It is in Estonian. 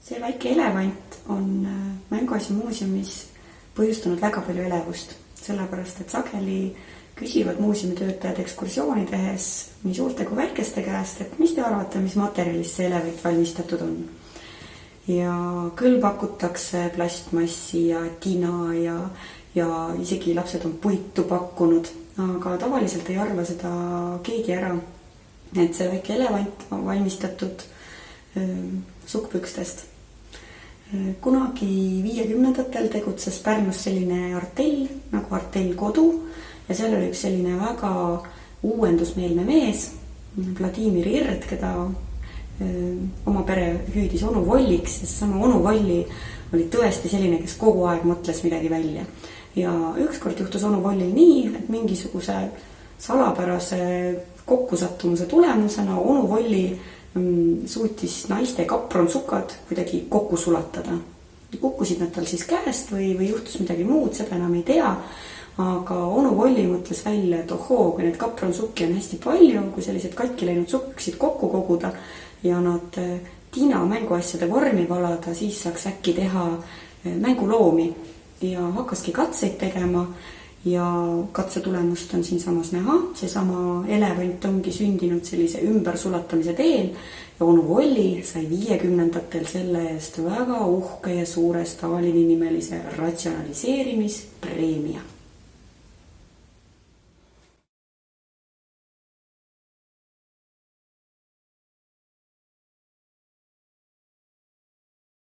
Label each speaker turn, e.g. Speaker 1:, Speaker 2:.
Speaker 1: see väike elevant on Mänguasja muuseumis põhjustanud väga palju elevust, sellepärast et sageli küsivad muuseumi töötajad ekskursiooni tehes nii suurte kui väikeste käest, et mis te arvate, mis materjalist see elevant valmistatud on. Ja küll pakutakse plastmassi ja tina ja isegi lapsed on puitu pakkunud, aga tavaliselt ei arva seda keegi ära, et see väike elevant on valmistatud sukkpükstest. Kunagi 50ndatel tegutses Pärnus selline artell nagu Artell Kodu ja seal oli üks selline väga uuendusmeelne mees, Vladimir Ird, keda oma pere hüüdis onu Volliks ja seesama onu Volli oli tõesti selline, kes kogu aeg mõtles midagi välja. Ja ükskord juhtus onu Vollil nii, et mingisuguse salapärase kokkusattumuse tulemusena onu Volli suutis naiste kapronsukad kuidagi kokku sulatada. Kukkusid nad tal siis käest või juhtus midagi muud, seda enam ei tea, aga onu Volli mõtles välja, et ohoo, kui need kapronsukki on hästi palju, kui sellised katki läinud sukksid kokku koguda ja nad tina mänguasjade vormi valada, siis saaks äkki teha mänguloomi ja hakkaski katseid tegema. Ja katse tulemust on siin samas näha, seesama elevant ongi sündinud sellise ümbersulatamise teel ja onu Volli sai 50ndatel selle eest väga uhke ja suure Stalini nimelise ratsionaliseerimispreemia.